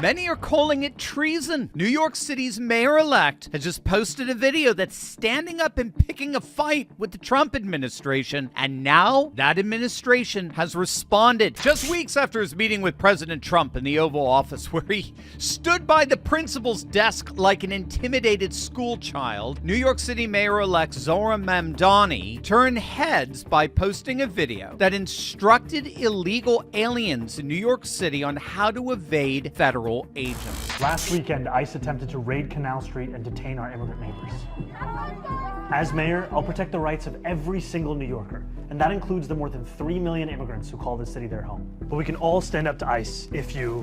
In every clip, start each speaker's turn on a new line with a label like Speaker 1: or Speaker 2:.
Speaker 1: Many are calling it treason. New York City's mayor-elect has just posted a video that's standing up and picking a fight with the Trump administration, and now that administration has responded. Just weeks after his meeting with President Trump in the Oval Office, where he stood by the principal's desk like an intimidated school child, New York City Mayor-elect Zohran Mamdani turned heads by posting a video that instructed illegal aliens in New York City on how to evade federal agents.
Speaker 2: Last weekend, ICE attempted to raid Canal Street and detain our immigrant neighbors. As mayor, I'll protect the rights of every single New Yorker, and that includes the more than 3 million immigrants who call this city their home. But we can all stand up to ICE if you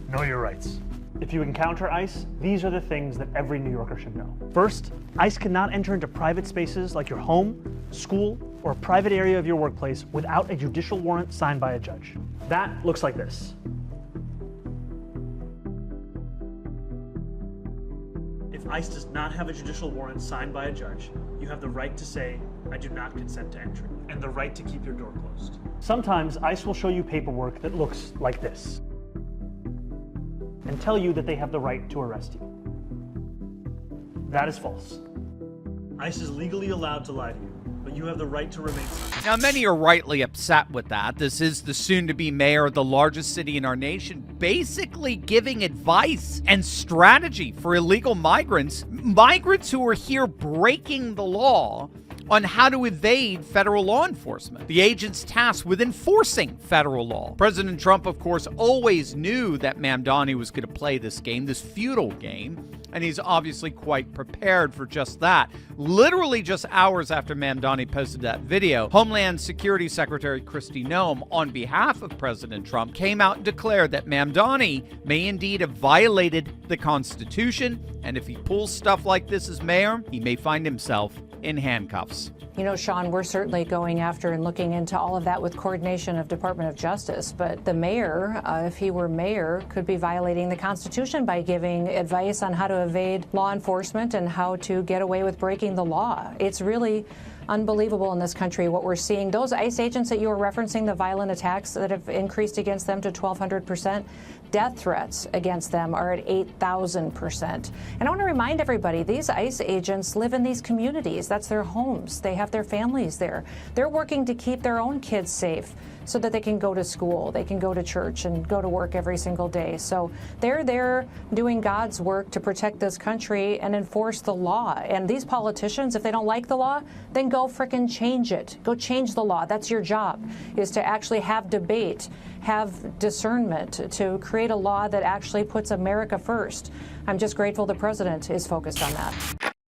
Speaker 2: know your rights. If you encounter ICE, these are the things that every New Yorker should know. First, ICE cannot enter into private spaces like your home, school, or a private area of your workplace without a judicial warrant signed by a judge. That looks like this. If ICE does not have a judicial warrant signed by a judge, you have the right to say, "I do not consent to entry," and the right to keep your door closed. Sometimes ICE will show you paperwork that looks like this and tell you that they have the right to arrest you. That is false. ICE is legally allowed to lie to you, but you have the right to remain silent.
Speaker 1: Now, many are rightly upset with that. This is the soon-to-be mayor of the largest city in our nation, basically giving advice and strategy for illegal migrants who are here breaking the law, on how to evade federal law enforcement, the agents tasked with enforcing federal law. President Trump, of course, always knew that Mamdani was going to play this game, this feudal game, and he's obviously quite prepared for just that. Literally just hours after Mamdani posted that video, Homeland Security Secretary Kristi Noem, on behalf of President Trump, came out and declared that Mamdani may indeed have violated the Constitution, and if he pulls stuff like this as mayor, he may find himself in handcuffs.
Speaker 3: You know, Sean, we're certainly going after and looking into all of that with coordination of Department of Justice. But the mayor, if he were mayor, could be violating the Constitution by giving advice on how to evade law enforcement and how to get away with breaking the law. It's really unbelievable in this country what we're seeing. Those ICE agents that you were referencing, the violent attacks that have increased against them to 1,200%, death threats against them are at 8,000%. And I want to remind everybody, these ICE agents live in these communities. That's their homes. They have their families there. They're working to keep their own kids safe so that they can go to school, they can go to church and go to work every single day. So they're there doing God's work to protect this country and enforce the law. And these politicians, if they don't like the law, then go frickin' change it. Go change the law. That's your job, is to actually have debate, have discernment, to create a law that actually puts America first. I'm just grateful the president is focused on that.